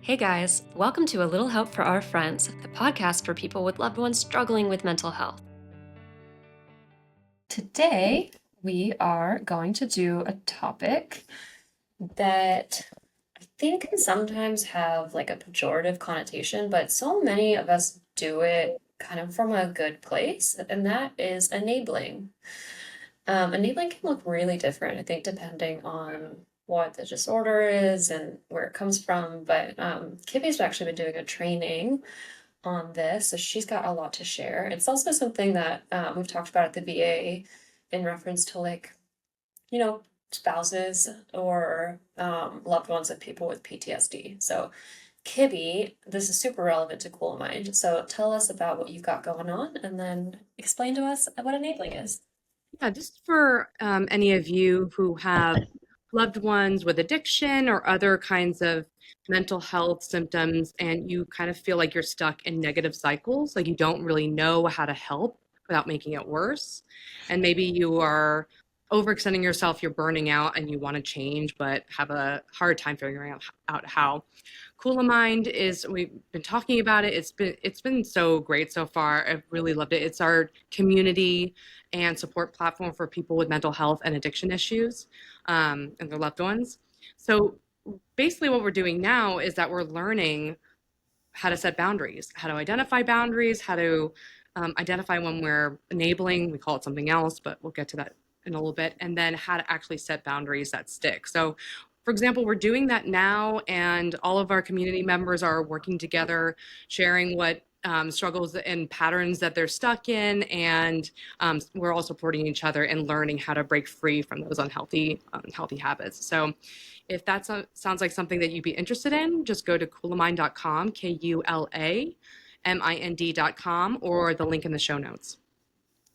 Hey guys, welcome to A Little Help for Our Friends, the podcast for people with loved ones struggling with mental health. Today, we are going to do a topic that I think can sometimes have like a pejorative connotation, but so many of us do it kind of from a good place, and that is enabling. Enabling can look really different, I think, depending on what the disorder is and where it comes from. But Kimmy's actually been doing a training on this, so she's got a lot to share. It's also something that we've talked about at the VA in reference to spouses or loved ones of people with PTSD. So, Kibby, this is super relevant to Cool Mind. So tell us about what you've got going on and then explain to us what enabling is. Yeah, just for any of you who have loved ones with addiction or other kinds of mental health symptoms, and you kind of feel like you're stuck in negative cycles, like you don't really know how to help without making it worse. And maybe you are overextending yourself, you're burning out, and you want to change, but have a hard time figuring out how. Cool of Mind is we've been talking about it. It's been so great so far. I've really loved it. It's our community and support platform for people with mental health and addiction issues and their loved ones. So basically, what we're doing now is that we're learning how to set boundaries, how to identify boundaries, how to identify when we're enabling. We call it something else, but we'll get to that in a little bit. And then how to actually set boundaries that stick. So, for example, we're doing that now, and all of our community members are working together, sharing what struggles and patterns that they're stuck in, and we're all supporting each other and learning how to break free from those unhealthy habits. So if that sounds like something that you'd be interested in, just go to coolamind.com, KULAMIND.com, or the link in the show notes.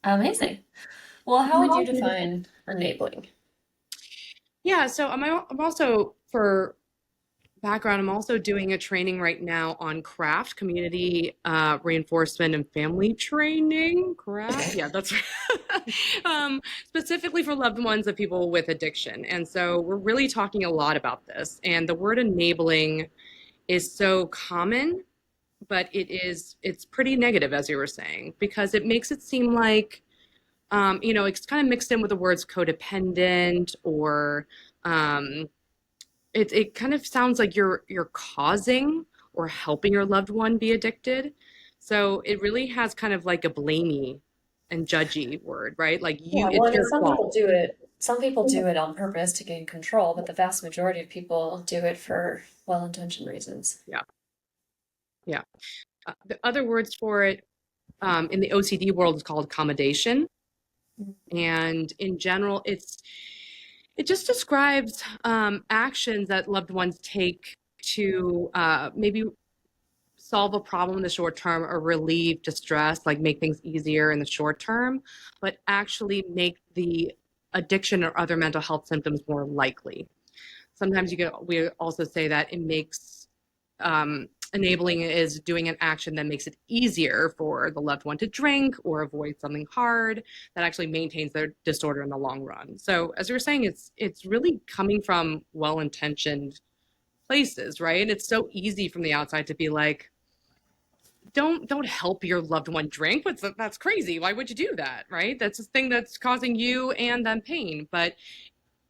Amazing. Well, how would you define enabling? Yeah, so I'm also, for background, I'm also doing a training right now on craft, community reinforcement and family training. Craft, yeah, that's right. Specifically for loved ones of people with addiction. And so we're really talking a lot about this. And the word enabling is so common, but it's pretty negative, as you were saying, because it makes it seem like it's kind of mixed in with the words codependent, or um, it kind of sounds like you're causing or helping your loved one be addicted. So it really has kind of like a blamey and judgy word, right? Like Yeah, well, I it's mean, your some people fault. do it. Some people do it on purpose to gain control, but the vast majority of people do it for well-intentioned reasons. Yeah, yeah. The other words for it in the OCD world is called accommodation, and in general, it just describes actions that loved ones take to maybe solve a problem in the short term or relieve distress, like make things easier in the short term, but actually make the addiction or other mental health symptoms more likely. Sometimes we also say that it makes enabling is doing an action that makes it easier for the loved one to drink or avoid something hard that actually maintains their disorder in the long run. So as you were saying, it's really coming from well-intentioned places, right? It's so easy from the outside to be like, don't help your loved one drink. That's crazy. Why would you do that? Right? That's a thing that's causing you and them pain. But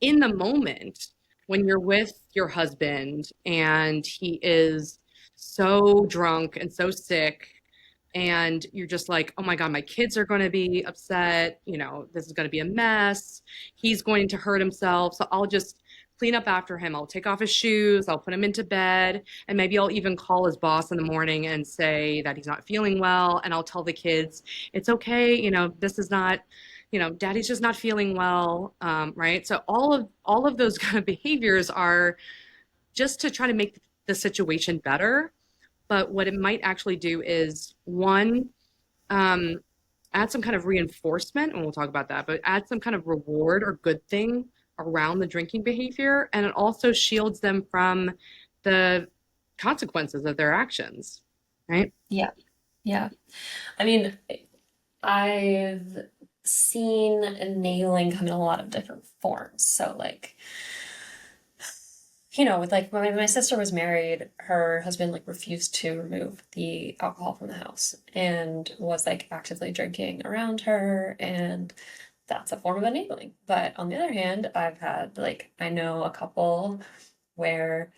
in the moment, when you're with your husband and he is so drunk and so sick, and you're just like, oh my God, my kids are going to be upset. This is going to be a mess. He's going to hurt himself. So I'll just clean up after him. I'll take off his shoes. I'll put him into bed. And maybe I'll even call his boss in the morning and say that he's not feeling well. And I'll tell the kids, it's okay. This is not, daddy's just not feeling well. Right. So all of those kind of behaviors are just to try to make the situation better. But what it might actually do is, one, um, add some kind of reinforcement, and we'll talk about that, but add some kind of reward or good thing around the drinking behavior. And it also shields them from the consequences of their actions, right? Yeah, yeah. I mean, I've seen nailing come in a lot of different forms. So, like, with like when my sister was married, her husband like refused to remove the alcohol from the house and was like actively drinking around her, and that's a form of enabling. But on the other hand, I've had like I know a couple where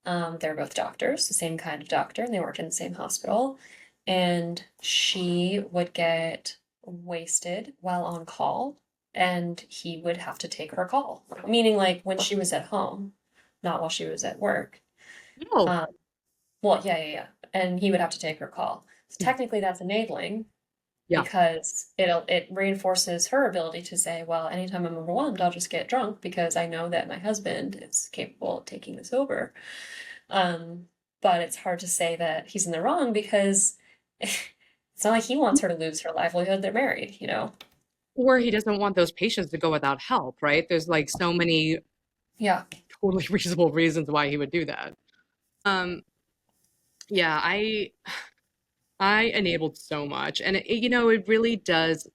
they're both doctors, the same kind of doctor, and they work in the same hospital. And she would get wasted while on call, and he would have to take her call, meaning like when she was at home, not while she was at work. No. Um, well, yeah, yeah, yeah. And he would have to take her call. So technically, that's enabling Yeah. because it reinforces her ability to say, well, anytime I'm overwhelmed, I'll just get drunk because I know that my husband is capable of taking this over. Um, but it's hard to say that he's in the wrong because it's not like he wants her to lose her livelihood. They're married, you know? Or he doesn't want those patients to go without help, right? There's like so many Yeah. totally reasonable reasons why he would do that. Um, yeah, I enabled so much, and it really does.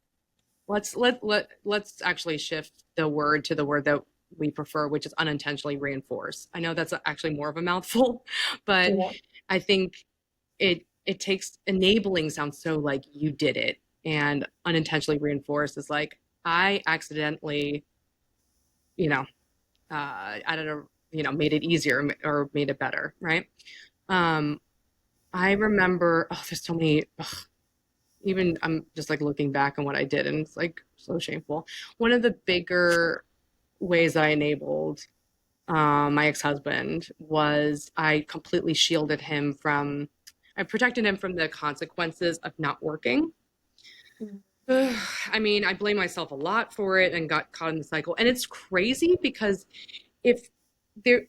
Let's actually shift the word to the word that we prefer, which is unintentionally reinforce. I know that's actually more of a mouthful, but Yeah. I think it takes enabling sounds so like you did it, and unintentionally reinforce is like I accidentally, you know, I don't know, made it easier or made it better, right? Um, I remember, oh, there's so many. Ugh, even I'm just like looking back on what I did, and it's like so shameful. One of the bigger ways I enabled my ex-husband was I completely shielded him from, I protected him from the consequences of not working. I mean, I blame myself a lot for it and got caught in the cycle. And it's crazy because if there,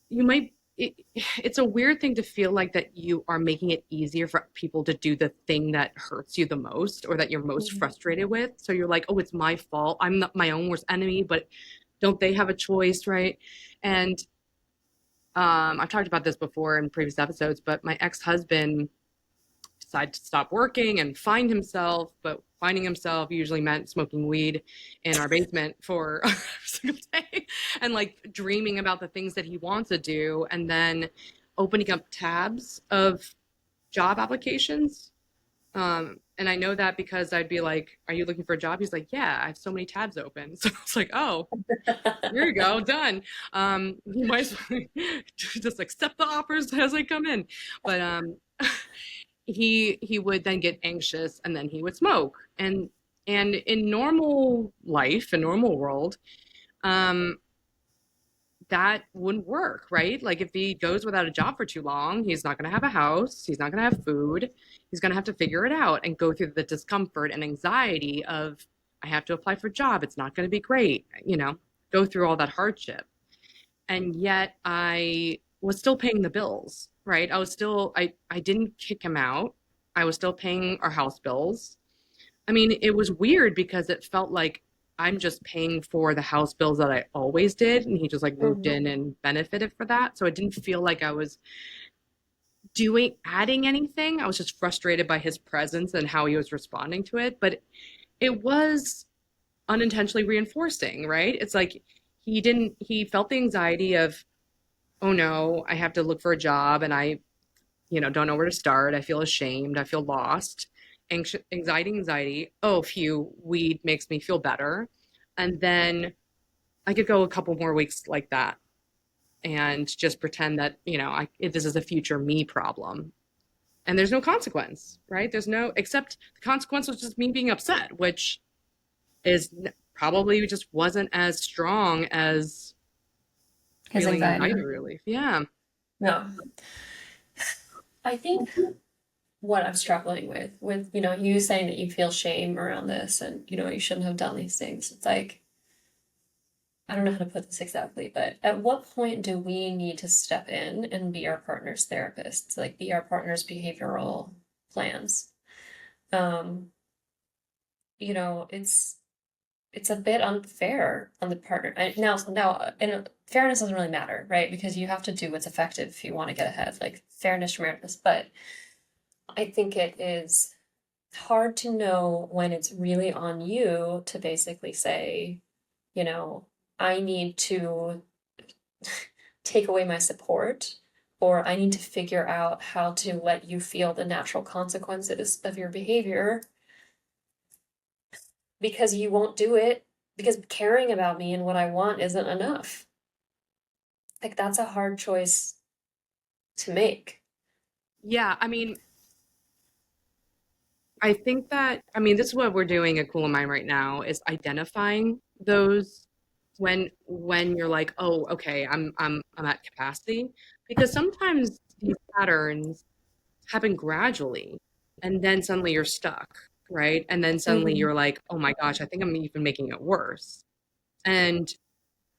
you might, it's a weird thing to feel like that you are making it easier for people to do the thing that hurts you the most or that you're most Mhm. frustrated with. So you're like, oh, it's my fault. I'm not my own worst enemy, but don't they have a choice, right? And I've talked about this before in previous episodes, but my ex-husband decided to stop working and find himself, but finding himself usually meant smoking weed in our basement for every single day and like dreaming about the things that he wants to do and then opening up tabs of job applications. And I know that because I'd be like, "Are you looking for a job?" He's like, "Yeah, I have so many tabs open." So I was like, "Oh, here you go, done." You might as well just accept the offers as they come in. But he would then get anxious and then he would smoke. And in normal life, a normal world, um, that wouldn't work, right? Like if he goes without a job for too long, he's not going to have a house, he's not going to have food, he's going to have to figure it out and go through the discomfort and anxiety of I have to apply for a job, it's not going to be great, go through all that hardship. And yet I was still paying the bills, right? I didn't kick him out. I was still paying our house bills. I mean, it was weird because it felt like I'm just paying for the house bills that I always did, and he just like moved Mhm. in and benefited for that. So it didn't feel like I was adding anything. I was just frustrated by his presence and how he was responding to it. But it was unintentionally reinforcing, right? It's like he felt the anxiety of, oh no, I have to look for a job and I, don't know where to start. I feel ashamed. I feel lost. Anxiety. Oh, phew, weed makes me feel better. And then I could go a couple more weeks like that and just pretend that, this is a future me problem. And there's no consequence, right? There's no, except the consequence was just me being upset, which is probably just wasn't as strong as His feeling anxiety. anxiety relief. Yeah. No. I think what I'm struggling with, you saying that you feel shame around this and, you shouldn't have done these things. It's like, I don't know how to put this exactly, but at what point do we need to step in and be our partner's therapists, like be our partner's behavioral plans? Um, it's a bit unfair on the partner. Now, and fairness doesn't really matter, right? Because you have to do what's effective if you want to get ahead, like fairness, fairness. But I think it is hard to know when it's really on you to basically say, you know, I need to take away my support, or I need to figure out how to let you feel the natural consequences of your behavior because you won't do it because caring about me and what I want isn't enough. Like, that's a hard choice to make. Yeah, I mean, I think that, I mean, this is what we're doing at Cool in Mind right now is identifying those when you're like, oh, okay, I'm at capacity. Because sometimes these patterns happen gradually and then suddenly you're stuck, right? And then suddenly Mm-hmm. you're like, oh my gosh, I think I'm even making it worse. And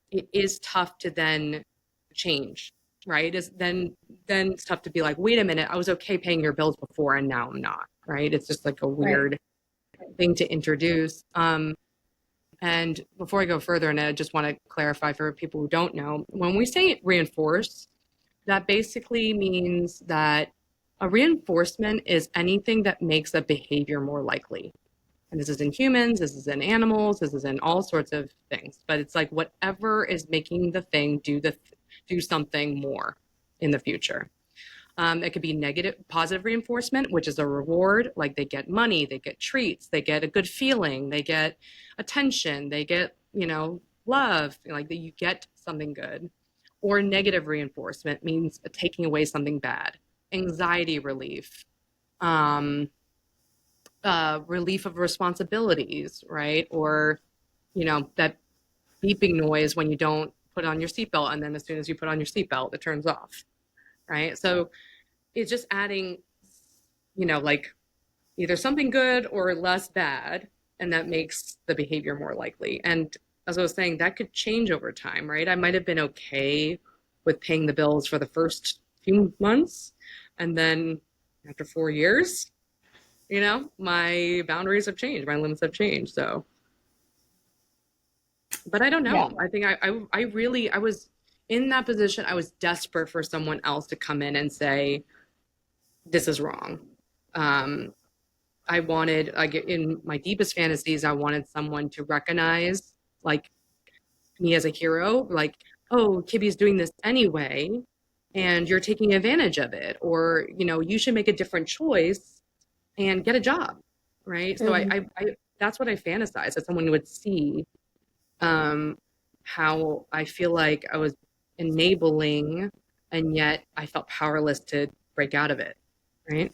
it is tough to then change, right? Is then it's tough to be like, wait a minute, I was okay paying your bills before and now I'm not, right? It's just like a Right. weird thing to introduce. And before I go further, and I just want to clarify for people who don't know, when we say reinforce, that basically means that a reinforcement is anything that makes a behavior more likely. And this is in humans, this is in animals, this is in all sorts of things. But it's like whatever is making the thing do something more in the future. It could be negative, positive reinforcement, which is a reward. Like they get money, they get treats, they get a good feeling, they get attention, they get, love, like that you get something good. Or negative reinforcement means taking away something bad, anxiety relief, um, relief of responsibilities, right? Or, that beeping noise when you don't put on your seatbelt. And then as soon as you put on your seatbelt, it turns off, right? So it's just adding, like either something good or less bad, and that makes the behavior more likely. And as I was saying, that could change over time, right? I might have been okay with paying the bills for the first few months, and then after 4 years, my boundaries have changed, my limits have changed. So, but I don't Yeah. know. I think I was in that position. I was desperate for someone else to come in and say, this is wrong. Um, I wanted, like, in my deepest fantasies, I wanted someone to recognize, like, me as a hero, like, oh, Kibby's doing this anyway, and you're taking advantage of it, or, you should make a different choice and get a job, right? So Mm-hmm. that's what I fantasize that someone would see, um, how I feel like I was enabling, and yet I felt powerless to break out of it, right?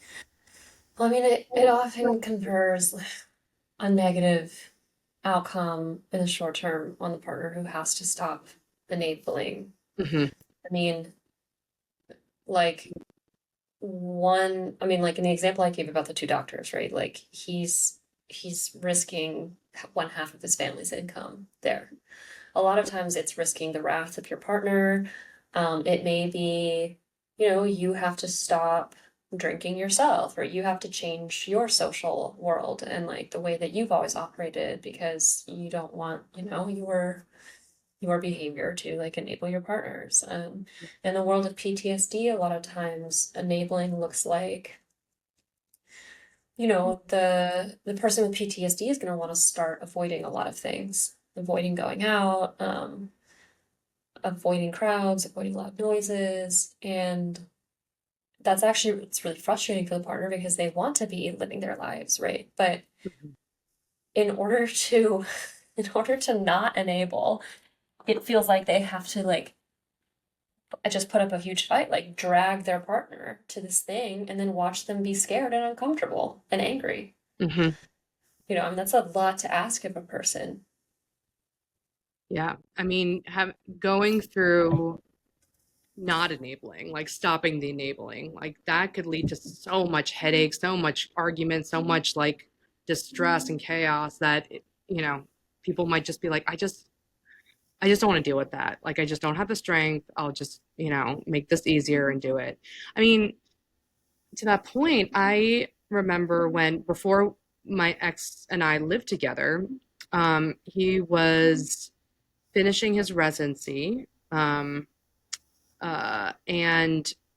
Well, I mean, it often confers a negative outcome in the short term on the partner who has to stop enabling. Hmm. I mean, like I mean, like in the example I gave about the two doctors, right? Like he's risking one half of his family's income there. A lot of times it's risking the wrath of your partner. It may be, you have to stop drinking yourself, or you have to change your social world and like the way that you've always operated because you don't want, your behavior to like enable your partners. In the world of PTSD, a lot of times enabling looks like, the person with PTSD is going to want to start avoiding a lot of things, avoiding going out, avoiding crowds, avoiding loud noises, and it's really frustrating for the partner because they want to be living their lives, right? But in order to in order to not enable, it feels like they have to like just put up a huge fight, like drag their partner to this thing and then watch them be scared and uncomfortable and angry. Hmm. I mean, that's a lot to ask of a person. Yeah. I mean, going through not enabling, like stopping the enabling, like that could lead to so much headache, so much argument, so much like distress and chaos that, people might just be like, I just don't want to deal with that. Like, I just don't have the strength. I'll just, make this easier and do it. I mean, to that point, I remember before my ex and I lived together, he was finishing his residency, and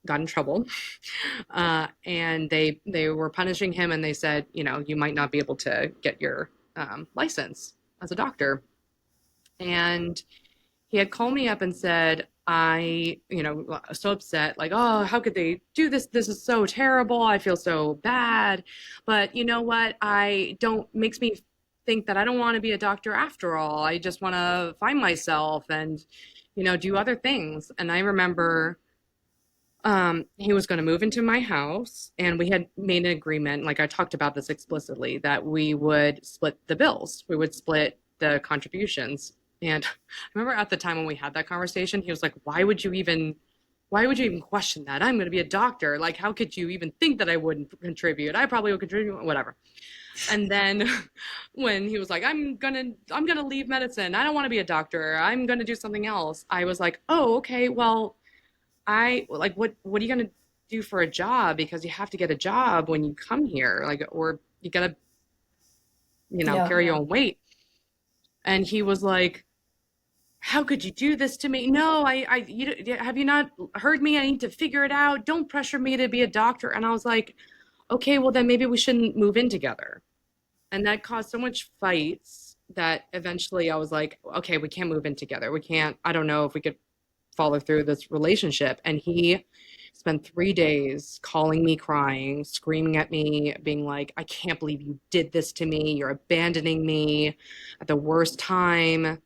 got in trouble. And they were punishing him, and they said, you might not be able to get your license as a doctor. And he had called me up and said, I, so upset, like, oh, how could they do this? This is so terrible. I feel so bad. But you know what? I don't, makes me think that I don't want to be a doctor after all. I just want to find myself and, do other things. And I remember he was going to move into my house, and we had made an agreement, like I talked about this explicitly, that we would split the bills, we would split the contributions. And I remember at the time when we had that conversation, he was like, why would you even question that? I'm going to be a doctor. Like, how could you even think that I wouldn't contribute? I probably would contribute, whatever. And then when he was like, I'm gonna leave medicine. I don't want to be a doctor. I'm gonna do something else. I was like, oh, okay, well, I like what are you gonna do for a job? Because you have to get a job when you come here, like, or you gotta, Yeah. carry your own weight. And he was like, how could you do this to me? No, have you not heard me? I need to figure it out. Don't pressure me to be a doctor. And I was like, okay, well then maybe we shouldn't move in together. And that caused so much fights that eventually I was like, okay, we can't move in together. We can't, I don't know if we could follow through this relationship. And he spent 3 days calling me, crying, screaming at me, being like, I can't believe you did this to me. You're abandoning me at the worst time.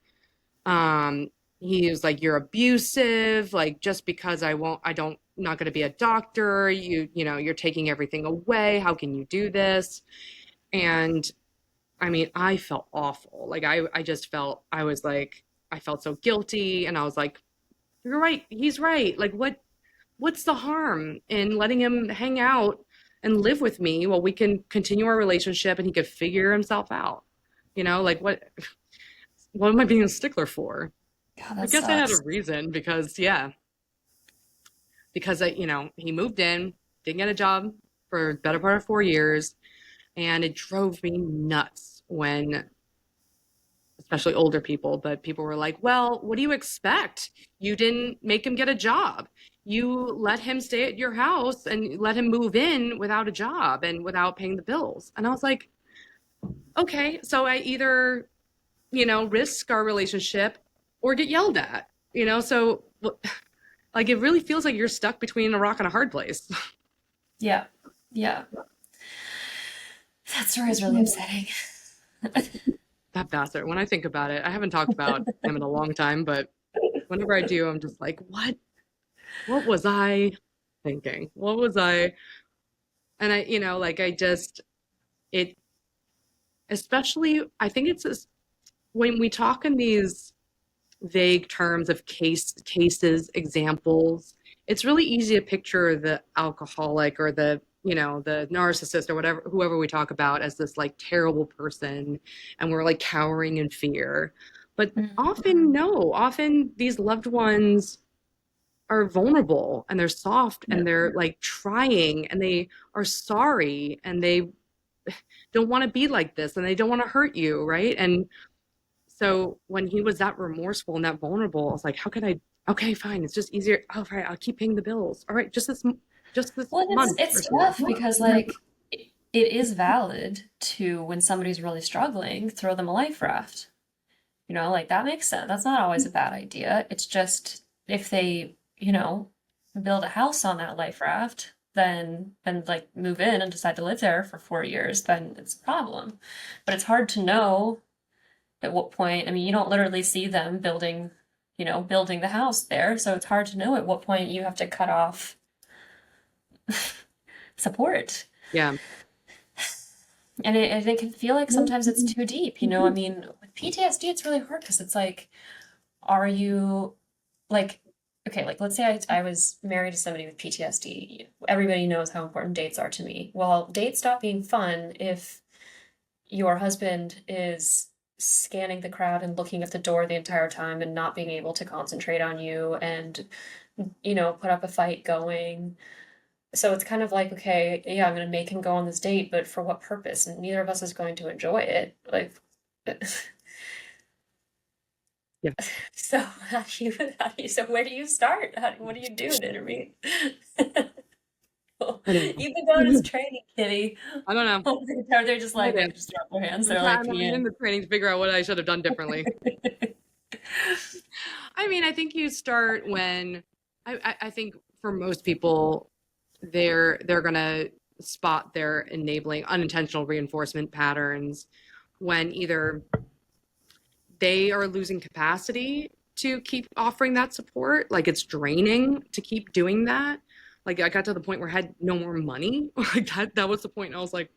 He was like, you're abusive, like just because I don't, not going to be a doctor, you're taking everything away. How can you do this? And I mean, I felt awful. Like I just felt, I was like, I felt so guilty. And I was like, you're right. He's right. Like what's the harm in letting him hang out and live with me while we can continue our relationship and he could figure himself out? Like what am I being a stickler for? God, I that guess I had a sucks. reason because yeah, because he moved in, didn't get a job for the better part of 4 years, and it drove me nuts when especially older people, but people were like, well, what do you expect? You didn't make him get a job. You let him stay at your house and let him move in without a job and without paying the bills. And I was like, okay, so I either, risk our relationship or get yelled at, so like it really feels like you're stuck between a rock and a hard place. Yeah. Yeah. That story is really upsetting. That bastard. When I think about it, I haven't talked about him in a long time, but whenever I do, I'm just like, what was I thinking? What was I? And like I just, it, especially, I think it's this, when we talk in these vague terms of cases, examples, it's really easy to picture the alcoholic or the narcissist or whatever, whoever we talk about as this like terrible person, and we're like cowering in fear. But often, Mhm. no, often these loved ones are vulnerable and they're soft Yeah. and they're like trying and they are sorry and they don't want to be like this and they don't want to hurt you, right? And so when he was that remorseful and that vulnerable, I was like, how can I? Okay, fine. It's just easier. Oh, right. I'll keep paying the bills. All right, just this Well, and month or it's so. tough because like it is valid to when somebody's really struggling, throw them a life raft. Like that makes sense. That's not always a bad idea. It's just if they, build a house on that life raft, then and like move in and decide to live there for 4 years, then it's a problem. But it's hard to know at what point. I mean, you don't literally see them building the house there, so it's hard to know at what point you have to cut off support. Yeah. And it can feel like sometimes it's too deep. I mean, with PTSD, it's really hard because it's like, are you like, okay, like let's say I was married to somebody with PTSD. Everybody knows how important dates are to me. Well, dates stop being fun if your husband is scanning the crowd and looking at the door the entire time and not being able to concentrate on you and, put up a fight going. So it's kind of like, okay, yeah, I'm going to make him go on this date, but for what purpose? And neither of us is going to enjoy it. Like, Yeah. so so where do you start? What do you do to intervene? I don't know. You've been going to this training, Kitty. I don't know. They're just No like, they idea. just throw up their hands. I'm They're like, trying. I'm yeah. in the training to figure out what I should have done differently. I mean, I think you start when I think for most people, they're gonna spot their enabling unintentional reinforcement patterns when either they are losing capacity to keep offering that support, like it's draining to keep doing that. Like I got to the point where I had no more money. Like that was the point. I was like,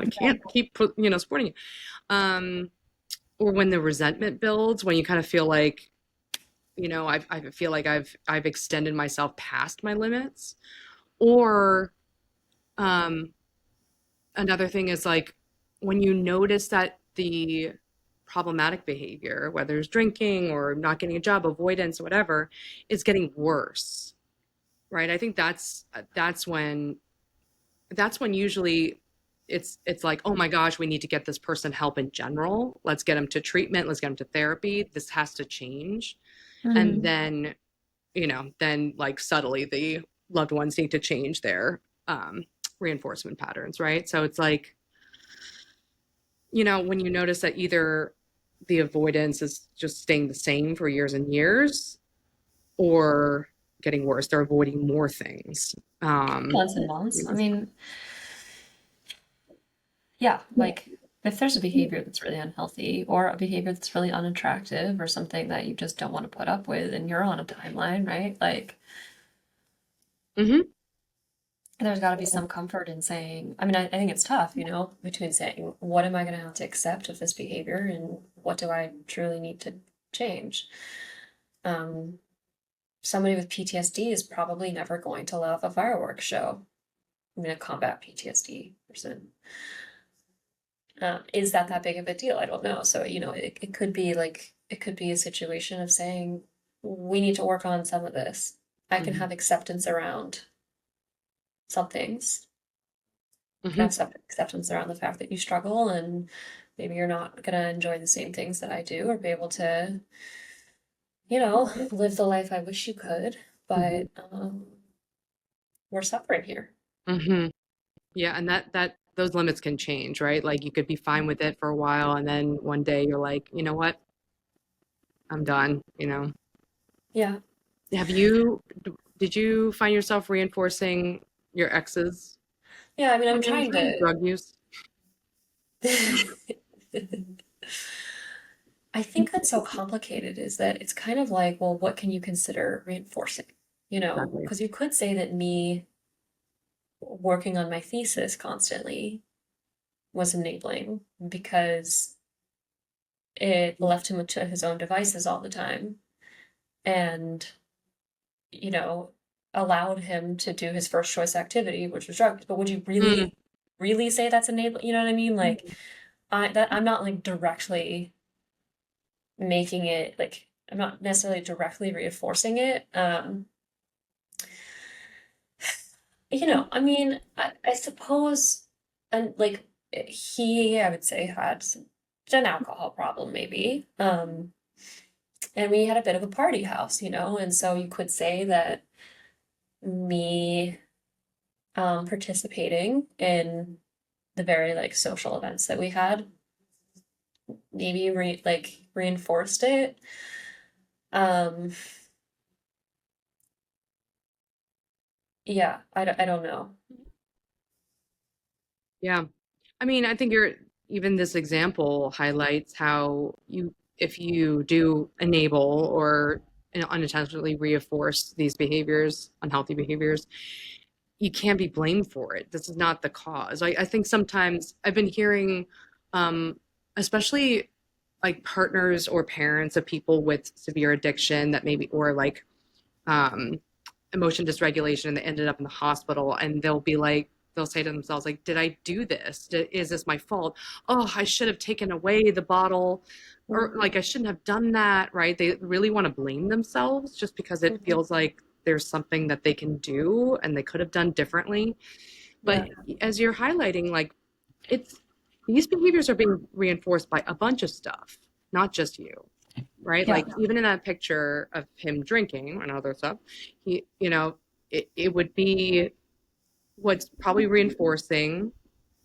I can't keep supporting it. Um, or when the resentment builds, when you kind of feel like, I feel like I've extended myself past my limits. Or um, another thing is like when you notice that the problematic behavior, whether it's drinking or not getting a job, avoidance, whatever, is getting worse, right? I think that's when usually it's like, oh my gosh, we need to get this person help in general. Let's get them to treatment. Let's get them to therapy. This has to change. And Mhm. then like subtly the loved ones need to change their reinforcement patterns, right? So it's like, when you notice that either the avoidance is just staying the same for years and years or getting worse, they're avoiding more things. Balance and balance. I mean, yeah, like if there's a behavior that's really unhealthy or a behavior that's really unattractive or something that you just don't want to put up with and you're on a timeline, right? Like Mm-hmm. there's got to be some comfort in saying, I mean, I think it's tough, between saying, what am I going to have to accept of this behavior and what do I truly need to change? Um, Somebody with PTSD is probably never going to love a fireworks show. I'm going to combat PTSD person. Is that big of a deal? I don't know. So, it could be like, it could be a situation of saying, we need to work on some of this. I can Mm-hmm. have acceptance around some things. Can Mm-hmm. have some acceptance around the fact that you struggle and maybe you're not going to enjoy the same things that I do or be able to, live the life I wish you could. Mm-hmm. But we're suffering here. Mm-hmm. Yeah, and that those limits can change, right? Like you could be fine with it for a while, and then one day you're like, you know what? I'm done. Yeah. Have you, did you find yourself reinforcing your ex's Yeah. I mean, I'm trying drug use? to. I think that's so complicated is that it's kind of like, well, what can you consider reinforcing? Exactly. Because you could say that me working on my thesis constantly was enabling because it left him to his own devices all the time and, you know, allowed him to do his first choice activity, which was drugs. But would you Mm, really, really say that's enabling? You know what I mean? Like, I'm not like directly making it like I'm not necessarily directly reinforcing it. I mean, I suppose, and like I would say, had an alcohol problem, maybe. And we had a bit of a party house, and so you could say that me participating in the very like social events that we had maybe reinforced it. Um, yeah, I don't know. yeah. I mean, I think even this example highlights how if you do enable or unintentionally reinforce these behaviors, unhealthy behaviors, you can't be blamed for it. This is not the cause. I think sometimes I've been hearing, especially like partners or parents of people with severe addiction that maybe, or like um, emotion dysregulation, and they ended up in the hospital, and they'll say to themselves like, did I do this? Is this my fault? Oh, I should have taken away the bottle, or Mhm, like I shouldn't have done that, right? They really want to blame themselves just because it mhm. feels like there's something that they can do and they could have done differently. But Yeah, as you're highlighting, like it's these behaviors are being reinforced by a bunch of stuff, not just you, right? yeah, Like even in that picture of him drinking and other stuff, it would be what's probably reinforcing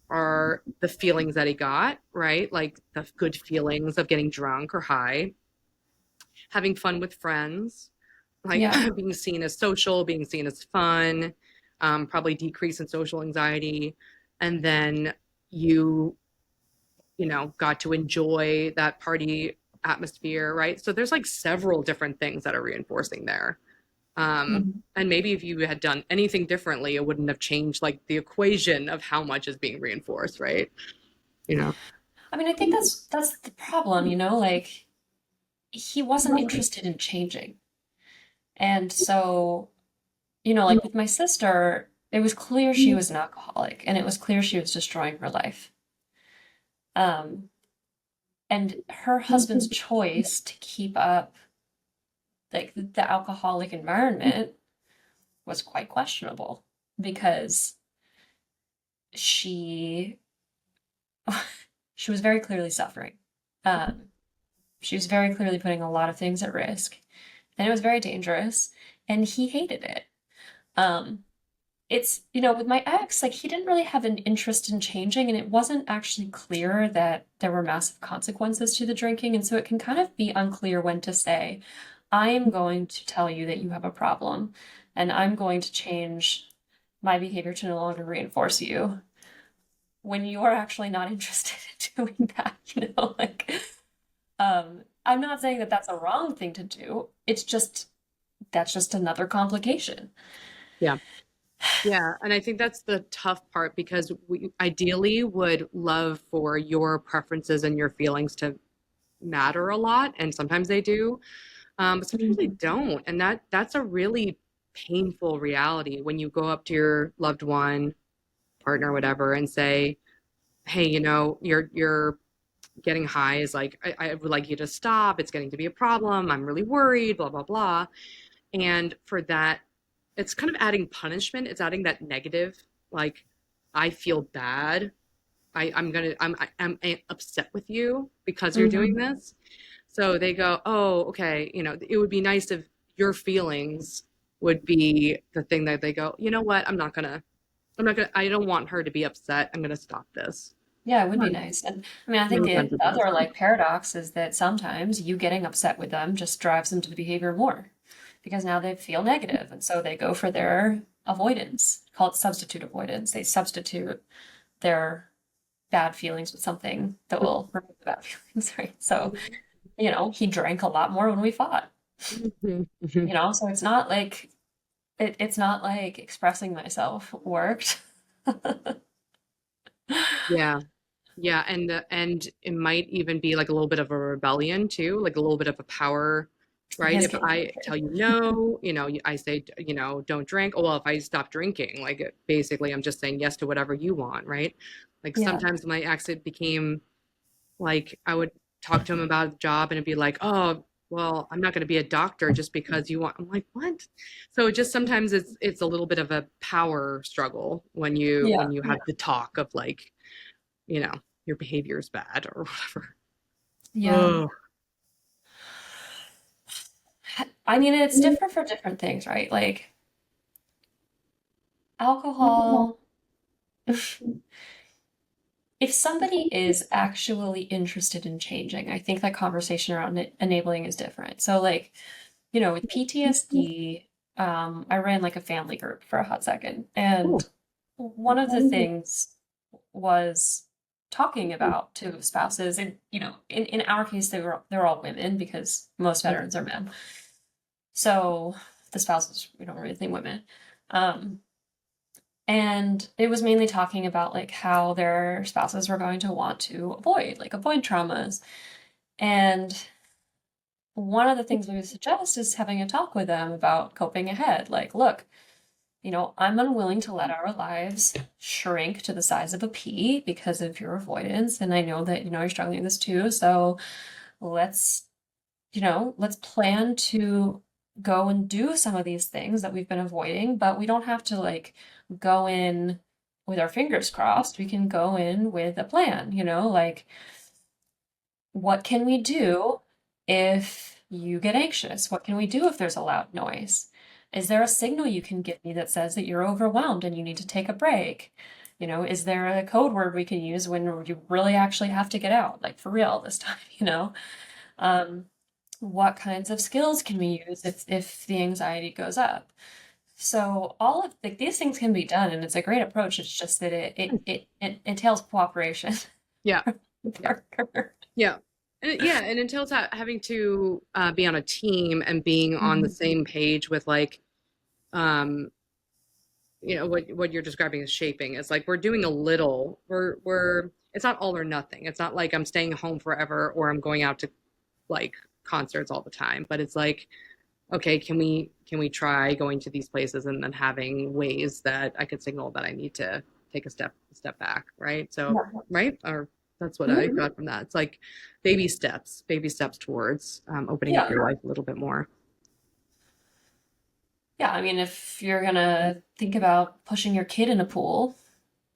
are the feelings that he got, right? Like the good feelings of getting drunk or high. having fun with friends, like Yeah. being seen as social, being seen as fun, probably decrease in social anxiety. And then you, got to enjoy that party atmosphere, right? So there's like several different things that are reinforcing there. Mhm. And maybe if you had done anything differently, it wouldn't have changed like the equation of how much is being reinforced, right? You know? I mean, I think that's the problem, like he wasn't interested in changing. And so, like with my sister, it was clear she was an alcoholic and it was clear she was destroying her life. Um, and her husband's choice to keep up like the alcoholic environment was quite questionable because she she was very clearly suffering. Um, she was very clearly putting a lot of things at risk, and it was very dangerous, and he hated it. Um, it's, with my ex, like he didn't really have an interest in changing, and it wasn't actually clear that there were massive consequences to the drinking, and so it can kind of be unclear when to say, I am going to tell you that you have a problem, and I'm going to change my behavior to no longer reinforce you when you're actually not interested in doing that, like I'm not saying that that's a wrong thing to do. It's just that's just another complication. Yeah. Yeah, and I think that's the tough part because we ideally would love for your preferences and your feelings to matter a lot, and sometimes they do, but sometimes they don't, and that's a really painful reality when you go up to your loved one, partner, whatever, and say, "Hey, you're getting high is like I would like you to stop. It's getting to be a problem. I'm really worried. Blah blah blah." And for that, it's kind of adding punishment. It's adding that negative, like I feel bad. I'm upset with you because you're doing Hmm. this. So they go, oh, okay. It would be nice if your feelings would be the thing that they go, you know what? I don't want her to be upset. I'm gonna stop this. Yeah, it would be nice. And I mean, I think Sometimes the it does. other like paradox is that sometimes you getting upset with them just drives them to the behavior more because now they feel negative and so they go for their avoidance. Call it substitute avoidance. They substitute their bad feelings with something that will remove the bad feelings, right? So, he drank a lot more when we fought, so it's not like expressing myself worked. Yeah. Yeah, and it might even be like a little bit of a rebellion too, like a little bit of a power, He right? is If getting I tell you no, I say, don't drink. Oh, well, if I stop drinking, like basically I'm just saying yes to whatever you want, right? Like Yeah. sometimes my ex, it became like I would talk to him about a job and it'd be like, oh, well, I'm not going to be a doctor just because you want. I'm like, what? So just sometimes it's a little bit of a power struggle when you Yeah. when you have the talk of like, you know, your behavior is bad or whatever. Yeah. Oh, I mean, it's different for different things, right? Like alcohol, if somebody is actually interested in changing, I think that conversation around enabling is different. So, like, with PTSD, I ran like a family group for a hot second. And cool. one of the things was talking about two spouses. And, in our case, they were all women because most veterans are men. So the spouses, we don't really think women. Um, and it was mainly talking about like how their spouses were going to want to avoid traumas. And one of the things we would suggest is having a talk with them about coping ahead. Like, look, I'm unwilling to let our lives shrink to the size of a pea because of your avoidance. And I know that, you're struggling with this too. So let's let's plan to go and do some of these things that we've been avoiding, but we don't have to like go in with our fingers crossed. We can go in with a plan, like what can we do if you get anxious? What can we do if there's a loud noise? Is there a signal you can give me that says that you're overwhelmed and you need to take a break? Is there a code word we can use when you really actually have to get out, like for real this time, Um, What kinds of skills can we use if the anxiety goes up? So all of like these things can be done, and it's a great approach. It's just that it entails cooperation Yeah. from the Yeah. partner. Yeah. Yeah, and until having to be on a team and being on the Mhm. same page with like um what you're describing as shaping. It's like we're doing a little. We're it's not all or nothing. It's not like I'm staying home forever or I'm going out to like concerts all the time, but it's like okay, can we try going to these places and then having ways that I could signal that I need to take a step back, right? So, Yeah. right? Or that's what I Mhm. got from that. It's like baby steps towards opening up Yeah. your life a little bit more. Yeah, I mean, if you're gonna think about pushing your kid in a pool,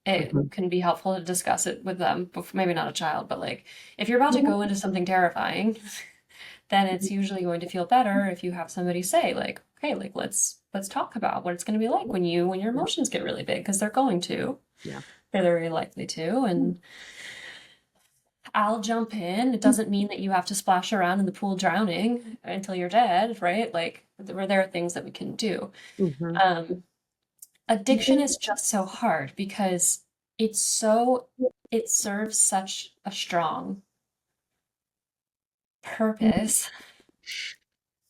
it Mhm. can be helpful to discuss it with them. Maybe not a child, but like if you're about to go into something terrifying, then it's usually going to feel better if you have somebody say like, okay, like let's talk about what it's going to be like when your Yeah, emotions get really big because they're going to. yeah, They're very likely to, and I'll jump in. It doesn't mean that you have to splash around in the pool drowning until you're dead, right? Like there are things that we can do. hmm Um, Addiction is just so hard because it's so it serves such a strong purpose,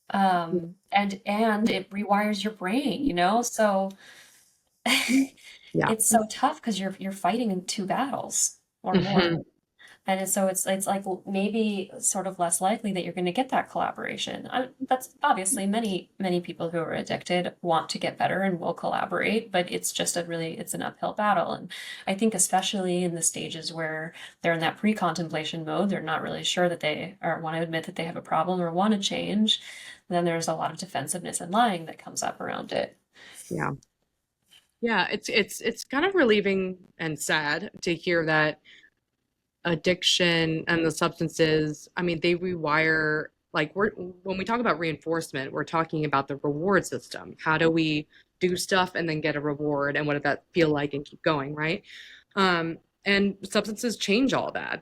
and it rewires your brain, you know? So yeah. it's so tough because you're fighting in two battles or more. hmm And so it's like maybe sort of less likely that you're going to get that collaboration. That's obviously many people who are addicted want to get better and will collaborate, but it's just it's an uphill battle. And I think especially in the stages where they're in that pre-contemplation mode, they're not really sure that they or want to admit that they have a problem or want to change. Then there's a lot of defensiveness and lying that comes up around it. Yeah. Yeah, it's kind of relieving and sad to hear that addiction and the substances, I mean, they rewire like we're when we talk about reinforcement, we're talking about the reward system. How do we do stuff and then get a reward and what does that feel like and keep going, right? And substances change all that.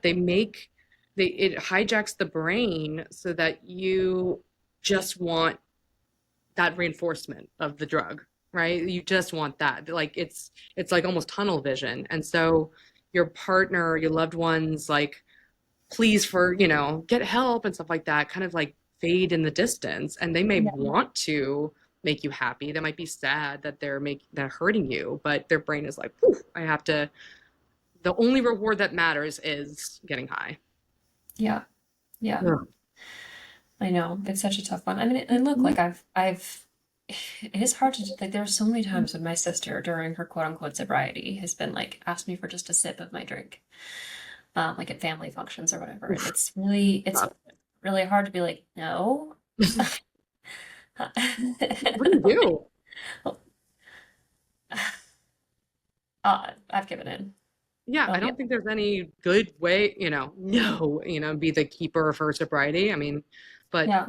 It hijacks the brain so that you just want that reinforcement of the drug, right? You just want that. Like it's like almost tunnel vision. And so your partner, your loved ones like pleas for, get help and stuff like that kind of like fade in the distance and they may Yeah. want to make you happy. They might be sad that they're hurting you, but their brain is like, "Whew, I have to the only reward that matters is getting high." Yeah. Yeah. Ugh. I know. It's such a tough one. I mean, and look, like it is hard to like. There are so many times when my sister, during her quote unquote sobriety, has been like asked me for just a sip of my drink, like at family functions or whatever. And it's really hard to be like, no. What do you do? I've given in. Yeah, I Yeah, don't think there's any good way, no, be the keeper of her sobriety. I mean, but yeah,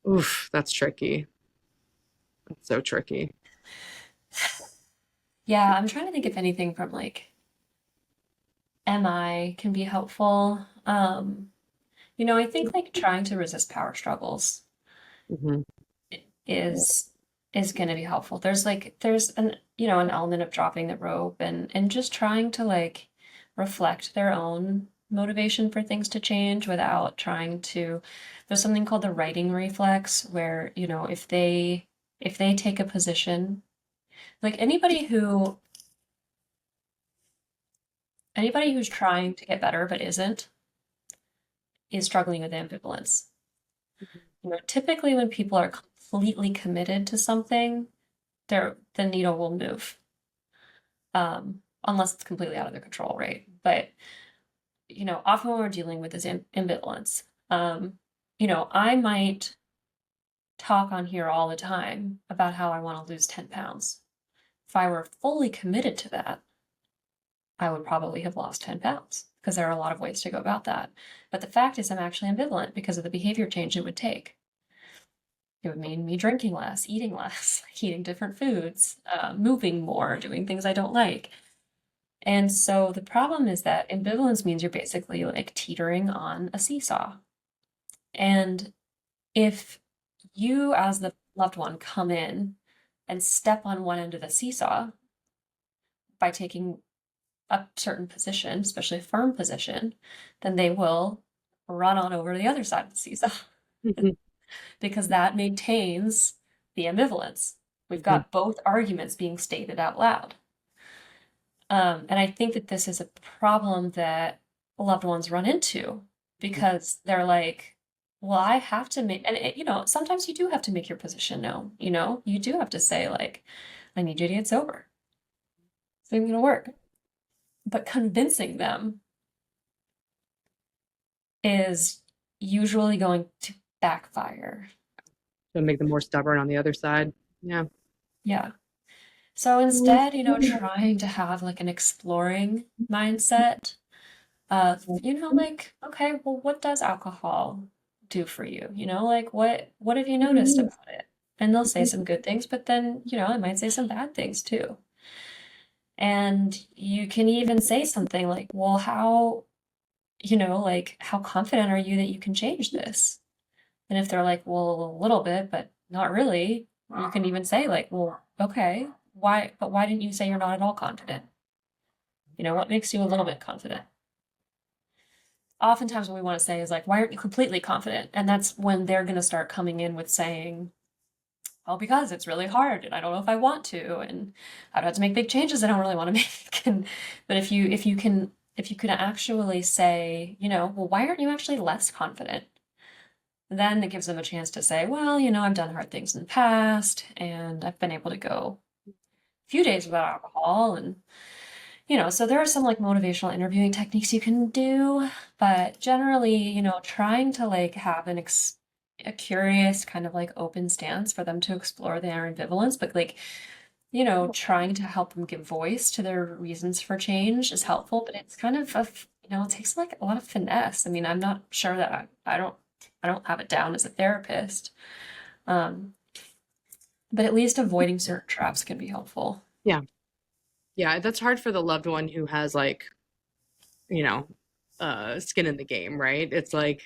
oof, that's tricky. That's so tricky. yeah. I'm trying to think if anything from like MI can be helpful. I think like trying to resist power struggles hmm is is going to be helpful. There's an element of dropping the rope and just trying to like reflect their own motivation for things to change without trying to there's something called the righting reflex where, if they take a position, like anybody who's trying to get better but isn't is struggling with ambivalence. Typically when people are completely committed to something, the needle will move, unless it's completely out of their control, right? But often when we're dealing with this ambivalence, I might talk on here all the time about how I want to lose 10 pounds. If I were fully committed to that, I would probably have lost 10 pounds because there are a lot of ways to go about that. But the fact is, I'm actually ambivalent because of the behavior change it would take. It would mean me drinking less, eating less, eating different foods, moving more, doing things I don't like. And so the problem is that ambivalence means you're basically like teetering on a seesaw. And if you, as the loved one, come in and step on one end of the seesaw by taking a certain position, especially a firm position, then they will run on over to the other side of the seesaw Mhm. because that maintains the ambivalence. We've Mhm. got both arguments being stated out loud. And I think that this is a problem that loved ones run into because they're like, well, I have to make, and sometimes you do have to make your position known, you do have to say, like, I need you to get sober. It's not even gonna work. But convincing them is usually going to backfire. To make them more stubborn on the other side. Yeah. Yeah. So instead, trying to have like an exploring mindset of, like, okay, well, what does alcohol do for you? Like what have you noticed about it? And they'll say some good things, but then, it might say some bad things too. And you can even say something like, well, how confident are you that you can change this? And if they're like, well, a little bit, but not really, you can even say like, well, okay, why didn't you say you're not at all confident? What makes you a little bit confident? Oftentimes what we want to say is like, why aren't you completely confident? And that's when they're going to start coming in with saying, well, because it's really hard and I don't know if I want to, and I'd have to make big changes I don't really want to make. But if you can actually say, well, why aren't you actually less confident? Then it gives them a chance to say, well, I've done hard things in the past and I've been able to go a few days without alcohol. And, so there are some like motivational interviewing techniques you can do, but generally, trying to like have a curious kind of like open stance for them to explore their ambivalence, but like, trying to help them give voice to their reasons for change is helpful, but it's kind of it takes like a lot of finesse. I mean, I'm not sure that I don't have it down as a therapist. Um, but at least avoiding certain traps can be helpful. Yeah. Yeah. That's hard for the loved one who has like, you know, skin in the game, right? It's like,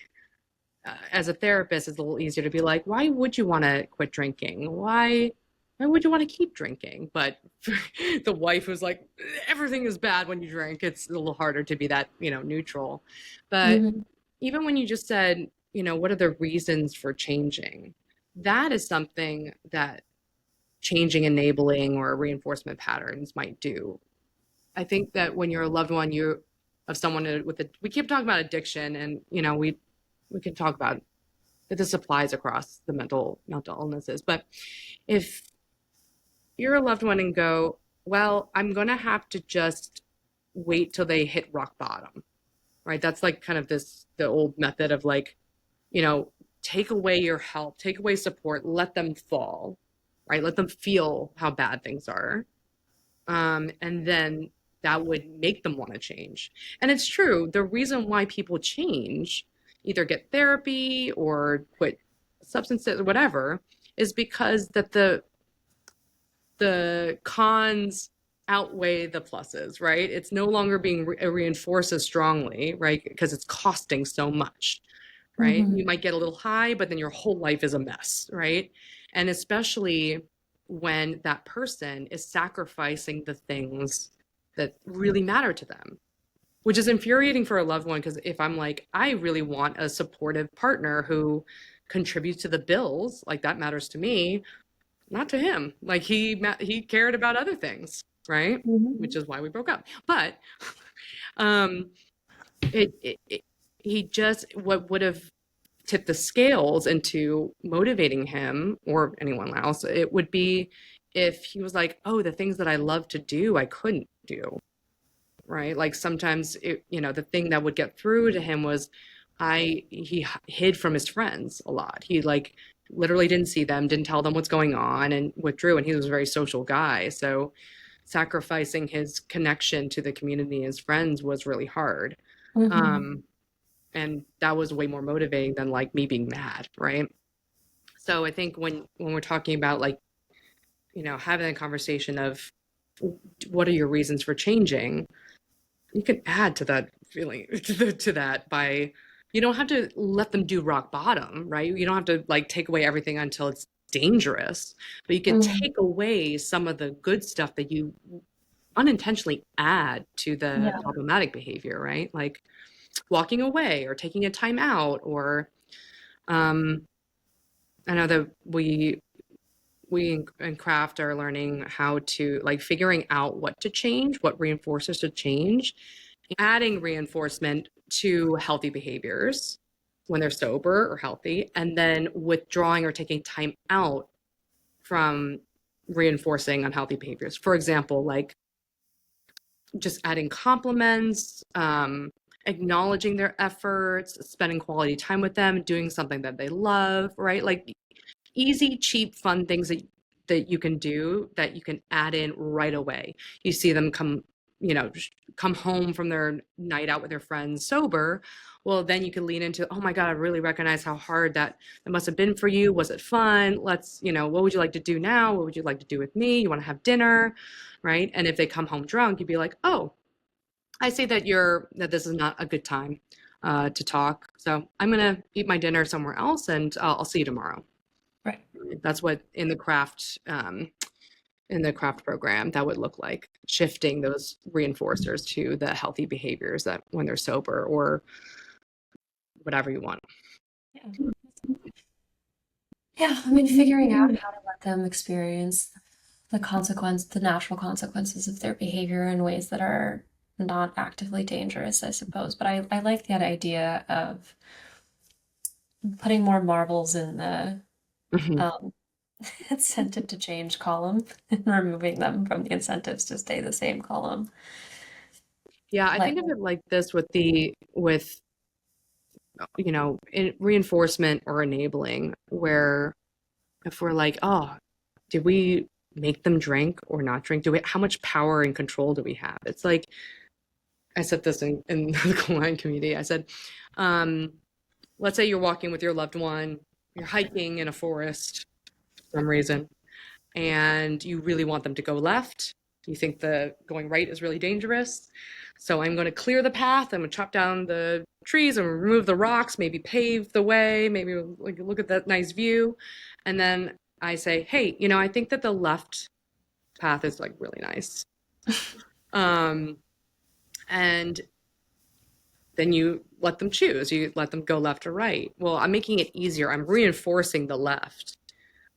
as a therapist, it's a little easier to be like, why would you want to quit drinking? Why would you want to keep drinking? But for the wife who's like, everything is bad when you drink, it's a little harder to be that, neutral. But Hmm. even when you just said, what are the reasons for changing? That is something that changing enabling or reinforcement patterns might do. I think that when you're a loved one, you of someone with we keep talking about addiction, and we can talk about that this applies across the mental illnesses. But if you're a loved one and go, well, I'm gonna have to just wait till they hit rock bottom, right? That's like kind of the old method of like, you know, take away your help, take away support, let them fall, right? Let them feel how bad things are. And then that would make them want to change. And it's true. The reason why people change, either get therapy or quit substances or whatever, is because that the cons outweigh the pluses, right? It's no longer being reinforced as strongly, right? Because it's costing so much, right? Hmm. You might get a little high, but then your whole life is a mess, right? And especially when that person is sacrificing the things that really matter to them, which is infuriating for a loved one. Because if I'm like, I really want a supportive partner who contributes to the bills, like that matters to me, not to him. Like he cared about other things, right? Which Hmm. is why we broke up. But um, it he just what would have tip the scales into motivating him or anyone else, it would be if he was like, oh, the things that I love to do, I couldn't do, right? Like sometimes, the thing that would get through to him was he hid from his friends a lot. He like literally didn't see them, didn't tell them what's going on, and withdrew. And he was a very social guy. So sacrificing his connection to the community, his friends was really hard. Hmm. Um, and that was way more motivating than like me being mad, right? So I think when we're talking about like, having a conversation of what are your reasons for changing, you can add to that feeling to that by, you don't have to let them do rock bottom, right? You don't have to like take away everything until it's dangerous, but you could Mm, take away some of the good stuff that you unintentionally add to the yeah. problematic behavior, right? Like walking away or taking a time out, or um, I know that we in craft are learning how to like figuring out what to change, what reinforcers to change, adding reinforcement to healthy behaviors when they're sober or healthy, and then withdrawing or taking time out from reinforcing unhealthy behaviors. For example, like just adding compliments, acknowledging their efforts, spending quality time with them, doing something that they love, right? Like easy, cheap, fun things that you can do that you can add in right away. You see them come, you know, come home from their night out with their friends sober. Well, then you can lean into, oh my God, I really recognize how hard that must have been for you. Was it fun? Let's, what would you like to do now? What would you like to do with me? You want to have dinner, right? And if they come home drunk, you'd be like, oh, I say that this is not a good time to talk. So I'm gonna eat my dinner somewhere else, and I'll see you tomorrow. Right. That's what in the craft program that would look like shifting those reinforcers to the healthy behaviors that when they're sober or whatever you want. Yeah. Yeah, I mean, figuring out how to let them experience the natural consequences of their behavior in ways that are not actively dangerous, I suppose. But I like that idea of putting more marbles in the Mhm. um, incentive to change column and removing them from the incentives to stay the same column. Yeah, I Like, think of it like this with reinforcement or enabling, where if we're like, oh, did we make them drink or not drink? How much power and control do we have? It's like I said this in the client community. I said, um, let's say you're walking with your loved one, you're hiking in a forest for some reason, and you really want them to go left. You think the going right is really dangerous. So I'm going to clear the path. I'm going to chop down the trees and remove the rocks, maybe pave the way, maybe like look at that nice view. And then I say, hey, I think that the left path is like really nice. Um, and then you let them choose. You let them go left or right. Well, I'm making it easier. I'm reinforcing the left,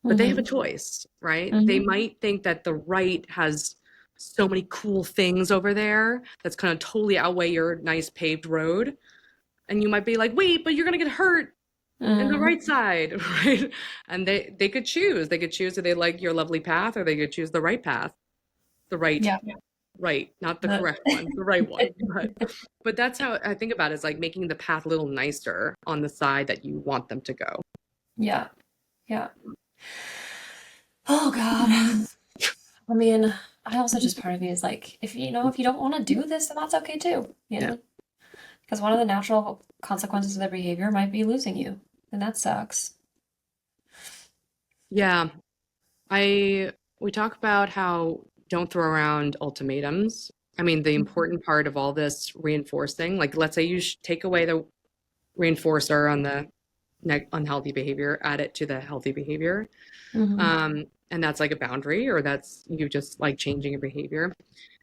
but they have a hmm choice, right? They hmm might think that the right has so many cool things over there that's going to totally outweigh your nice paved road. And you might be like, wait, but you're going to get hurt in the right side, right? And they could choose. They could choose if they like your lovely path or they could choose the right path, the right Yeah. right, not the The, correct one, the right one. But that's how I think about it, is like making the path a little nicer on the side that you want them to go. yeah. Yeah. Oh God. I mean, I also just part of me is like, if you don't want to do this, then that's okay too, Yeah. Because one of the natural consequences of their behavior might be losing you, and that sucks. Yeah. I we talk about how don't throw around ultimatums. I mean, the important part of all this reinforcing, like let's say you take away the reinforcer on the unhealthy behavior, add it to the healthy behavior. Mm-hmm. And that's like a boundary, or that's you just like changing your behavior.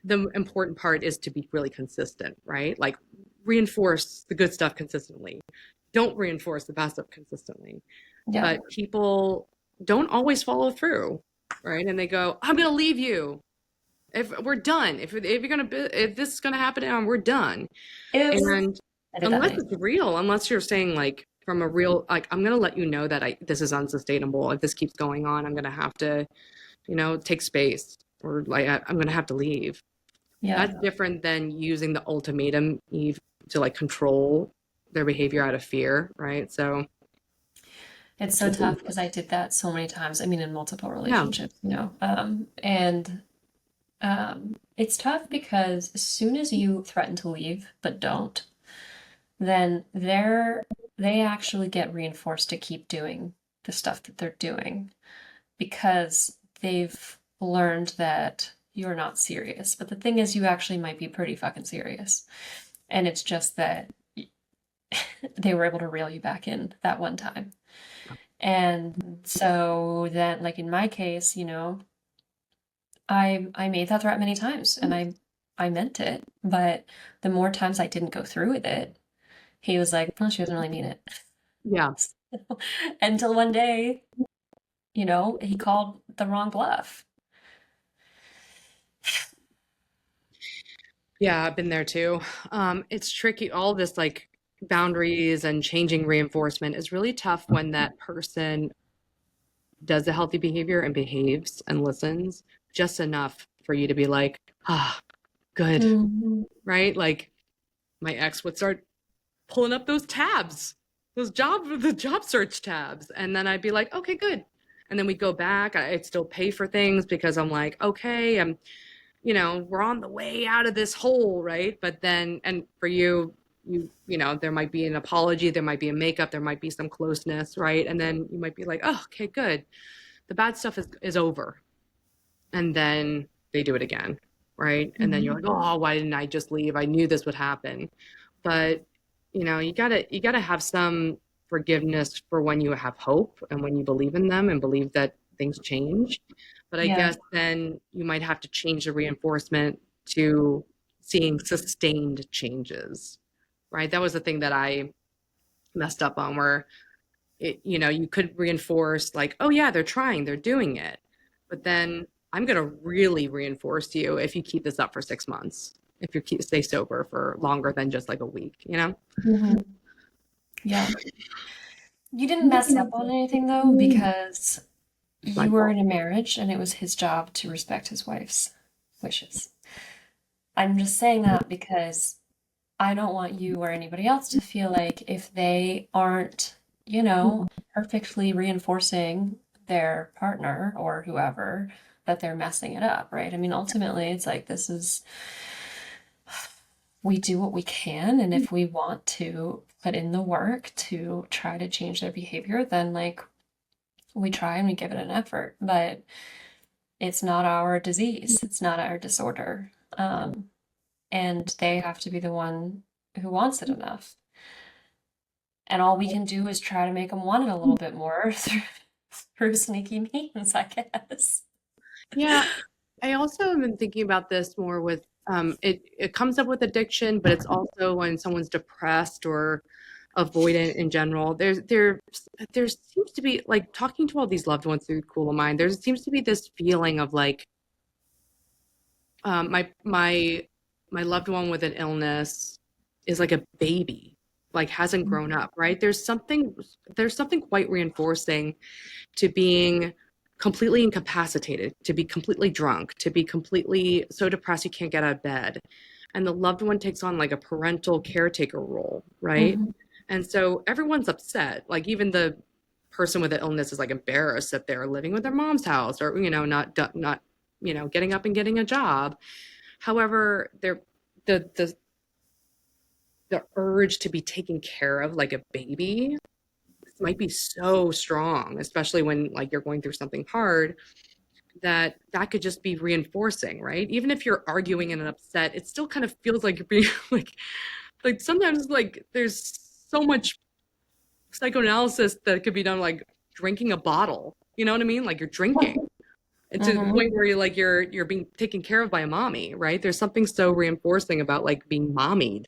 The important part is to be really consistent, right? Like reinforce the good stuff consistently. Don't reinforce the bad stuff consistently. Yeah. But people don't always follow through, right? And they go, "I'm going to leave you. If we're done, if this is going to happen, we're done." Oops. And I did that unless many. it's real, unless you're saying like from a real, like I'm going to let you know that this is unsustainable. If this keeps going on, I'm going to have to, take space, or like I'm going to have to leave. Yeah. That's different than using the ultimatum Eve to like control their behavior out of fear, right? So It's so tough because I did that so many times. I mean, in multiple yeah, relationships, and it's tough because as soon as you threaten to leave but don't, then they actually get reinforced to keep doing the stuff that they're doing because they've learned that you're not serious. But the thing is, you actually might be pretty fucking serious. And it's just that they were able to reel you back in that one time. And so then, like in my case, I made that threat many times and I meant it, but the more times I didn't go through with it, he was like, well, she doesn't really mean it. Yeah. Until one day, he called the wrong bluff. Yeah, I've been there too. It's tricky. All this like boundaries and changing reinforcement is really tough when that person does the healthy behavior and behaves and listens just enough for you to be like, ah, good, Mhm. right? Like my ex would start pulling up those tabs, the job search tabs, and then I'd be like, okay, good. And then we go back. I'd still pay for things because I'm like, okay, we're on the way out of this hole, right? But then, and for you, there might be an apology, there might be a makeup, there might be some closeness, right? And then you might be like, oh, okay, good. The bad stuff is over. And then they do it again, right? And then you're Mhm. like, oh, why didn't I just leave? I knew this would happen. But you gotta have some forgiveness for when you have hope and when you believe in them and believe that things change. But I Yeah. guess then you might have to change the reinforcement to seeing sustained changes, right? That was the thing that I messed up on, where you could reinforce like, oh yeah, they're trying, they're doing it. But then I'm going to really reinforce you if you keep this up for 6 months, if you stay sober for longer than just like a week. Mhm. Yeah. You didn't mess up on anything though, because It's my you were fault. in a marriage and it was his job to respect his wife's wishes. I'm just saying that because I don't want you or anybody else to feel like if they aren't, perfectly reinforcing their partner or whoever, that they're messing it up, right? I mean, ultimately, it's like we do what we can, and if we want to put in the work to try to change their behavior, then like we try and we give it an effort, but it's not our disease, it's not our disorder. And they have to be the one who wants it enough. And all we can do is try to make them want it a little bit more through sneaky means, I guess. Yeah, I also have been thinking about this more with it comes up with addiction, but it's also when someone's depressed or avoidant in general. There seems to be, like, talking to all these loved ones through Cool of Mind, there seems to be this feeling of like, my loved one with an illness is like a baby, like hasn't grown up, right? There's something quite reinforcing to being completely incapacitated, to be completely drunk, to be completely so depressed you can't get out of bed. And the loved one takes on like a parental caretaker role, right? Mhm. And so everyone's upset. Like even the person with the illness is like embarrassed that they're living with their mom's house, or not getting up and getting a job. However, the the the urge to be taken care of like a baby might be so strong, especially when like you're going through something hard, that could just be reinforcing, right? Even if you're arguing and upset, it still kind of feels like you're being like sometimes like there's so much psychoanalysis that could be done, like drinking a bottle. You know what I mean? Like you're drinking. And to the Mhm. point where you're being taken care of by a mommy, right? There's something so reinforcing about like being mommied.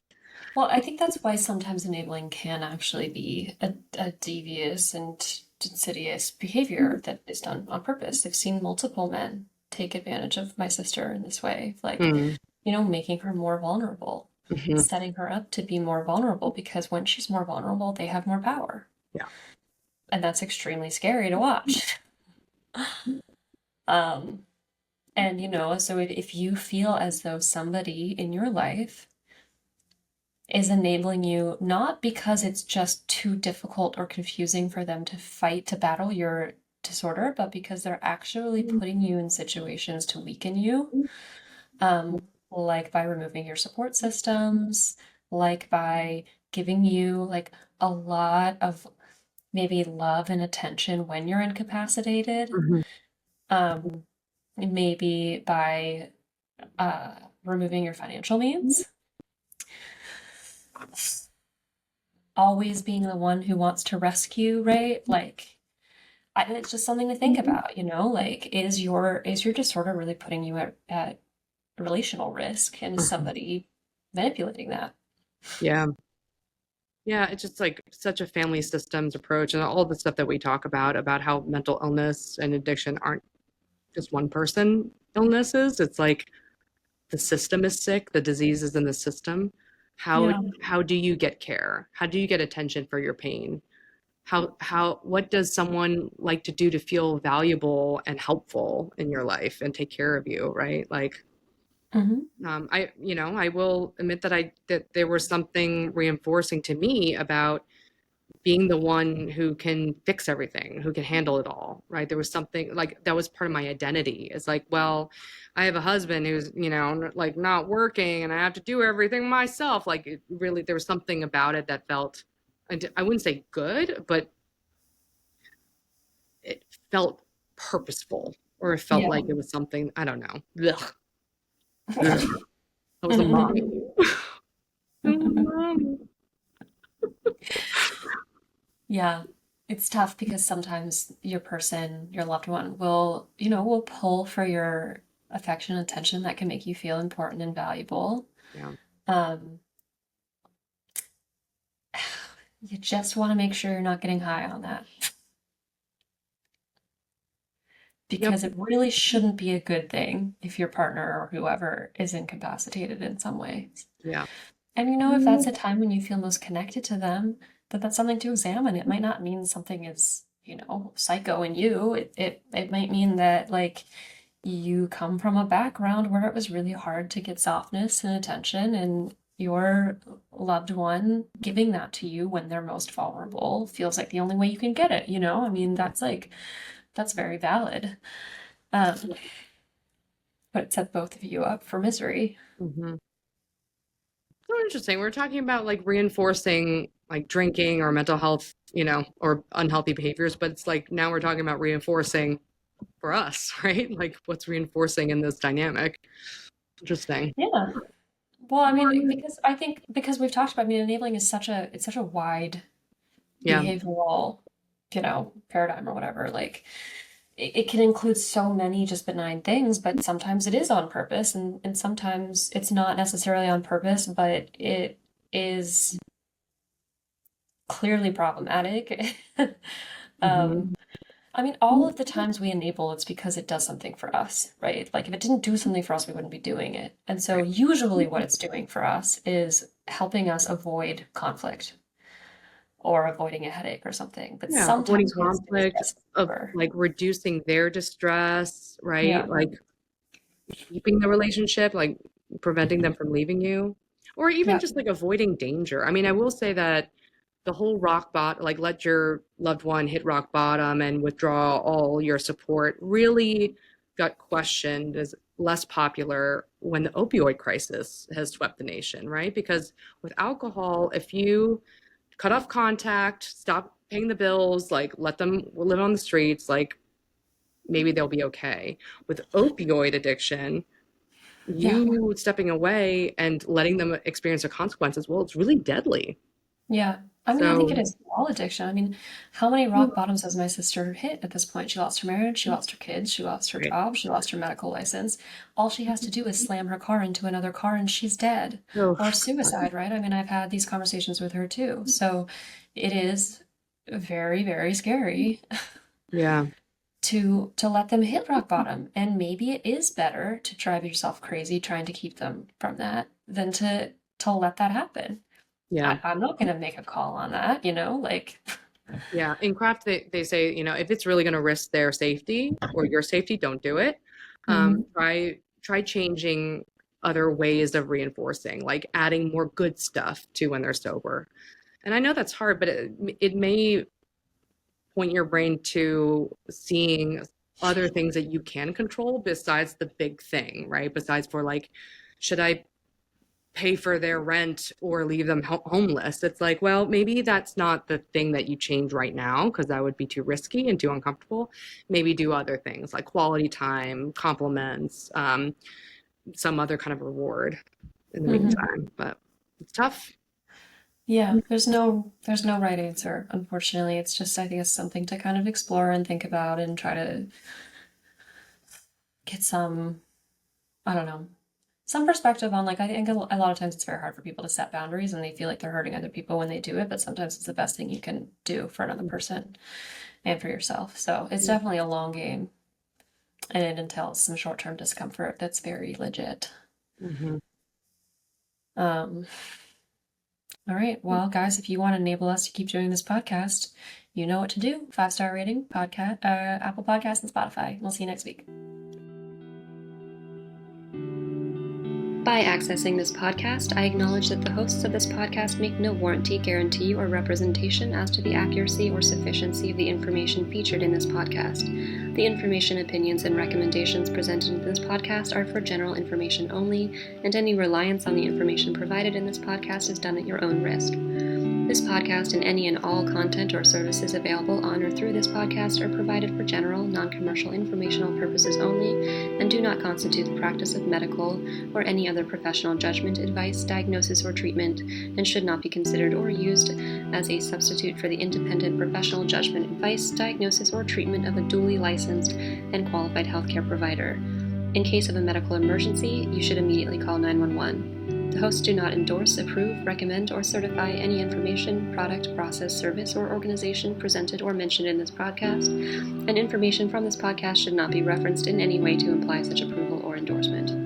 Well, I think that's why sometimes enabling can actually be a devious and insidious behavior that is done on purpose. I've seen multiple men take advantage of my sister in this way, like, Mm, making her more vulnerable, mhm. setting her up to be more vulnerable because when she's more vulnerable, they have more power. Yeah. And that's extremely scary to watch. Um, and so if you feel as though somebody in your life is enabling you, not because it's just too difficult or confusing for them to fight to battle your disorder, but because they're actually putting you in situations to weaken you, like by removing your support systems, like by giving you like a lot of maybe love and attention when you're incapacitated, Mhm. um, maybe by removing your financial means. always being the one who wants to rescue, right? Like, it's just something to think about, like is your disorder really putting you at relational risk, and is somebody manipulating that? Yeah. Yeah, it's just like such a family systems approach and all the stuff that we talk about how mental illness and addiction aren't just one person illnesses. It's like the system is sick, the disease is in the system. How Yeah. how do you get care? How do you get attention for your pain? How what does someone like to do to feel valuable and helpful in your life and take care of you, right? Like Hmm. I will admit that there was something reinforcing to me about being the one who can fix everything, who can handle it all, right? There was something like that was part of my identity. It's like, well, I have a husband who's, like not working and I have to do everything myself. Like it really, there was something about it that felt, I wouldn't say good, but it felt purposeful or it felt Yeah. like it was something, I don't know. Ugh, ugh. I was a mommy. I was a mommy. Yeah. It's tough because sometimes your person, your loved one will pull for your affection and attention that can make you feel important and valuable. Yeah. Um, you just want to make sure you're not getting high on that, Yep. because it really shouldn't be a good thing if your partner or whoever is incapacitated in some way. Yeah. And if that's a time when you feel most connected to them, that's something to examine. It might not mean something is, psycho in you. It might mean that, like, you come from a background where it was really hard to get softness and attention, and your loved one giving that to you when they're most vulnerable feels like the only way you can get it, I mean, that's very valid. Um, but it set both of you up for misery. Hmm. So interesting. We're talking about like reinforcing like drinking or mental health, or unhealthy behaviors, but it's like now we're talking about reinforcing for us, right? Like what's reinforcing in this dynamic. Interesting. Yeah. Well, I mean, because I think because we've talked about, I mean, enabling is such a wide Yeah. behavioral, paradigm or whatever. Like it can include so many just benign things, but sometimes it is on purpose, and sometimes it's not necessarily on purpose, but it is clearly problematic. Hmm. Um, I mean, all of the times we enable, it's because it does something for us, right? Like if it didn't do something for us, we wouldn't be doing it. And so Right. usually what it's doing for us is helping us avoid conflict or avoiding a headache or something. But Yeah. Avoiding sometimes what it's doing is conflict, just of for, like reducing their distress, right? yeah, Like keeping the relationship, like preventing them from leaving you, or even yeah, just like avoiding danger. I mean, I will say that the whole rock bottom, like let your loved one hit rock bottom and withdraw all your support, really got questioned as less popular when the opioid crisis has swept the nation, right? Because with alcohol, if you cut off contact, stop paying the bills, like let them live on the streets, like maybe they'll be okay. With opioid addiction, yeah. you stepping away and letting them experience the consequences, well, it's really deadly. Yeah. I mean, I think it So, is all addiction. I mean, how many rock bottoms has my sister hit at this point? She lost her marriage, she lost her kids, she lost her right. job, she lost her medical license. All she has to do is slam her car into another car and she's dead. Oh, Or suicide, right? I mean, I've had these conversations with her too. So it is very, very scary yeah, to let them hit rock bottom. And maybe it is better to drive yourself crazy trying to keep them from that than to let that happen. yeah, I'm not gonna make a call on that, like, yeah. In craft, they say, if it's really going to risk their safety or your safety, don't do it. mhm. Try changing other ways of reinforcing, like adding more good stuff to when they're sober. And I know that's hard, but it may point your brain to seeing other things that you can control besides the big thing, right? Besides for like, should I pay for their rent or leave them homeless? It's like, well, maybe that's not the thing that you change right now because that would be too risky and too uncomfortable. Maybe do other things like quality time, compliments, some other kind of reward in the Mhm. meantime. But it's tough. Yeah, there's no right answer, unfortunately. It's just I think it's something to kind of explore and think about and try to get some, I don't know, some perspective on like I think a lot of times it's very hard for people to set boundaries and they feel like they're hurting other people when they do it, but sometimes it's the best thing you can do for another person and for yourself. So it's Yeah. definitely a long game and it entails some short-term discomfort that's very legit. Mhm. Um, all right, well, guys, if you want to enable us to keep doing this podcast, you know what to do. 5-star rating, podcast, Apple Podcasts, and Spotify. We'll see you next week. By accessing this podcast, I acknowledge that the hosts of this podcast make no warranty, guarantee, or representation as to the accuracy or sufficiency of the information featured in this podcast. The information, opinions, and recommendations presented in this podcast are for general information only, and any reliance on the information provided in this podcast is done at your own risk. This podcast and any and all content or services available on or through this podcast are provided for general, non-commercial informational purposes only and do not constitute the practice of medical or any other professional judgment, advice, diagnosis, or treatment and should not be considered or used as a substitute for the independent professional judgment, advice, diagnosis, or treatment of a duly licensed and qualified healthcare provider. In case of a medical emergency, you should immediately call 911. The hosts do not endorse, approve, recommend, or certify any information, product, process, service, or organization presented or mentioned in this podcast, and information from this podcast should not be referenced in any way to imply such approval or endorsement.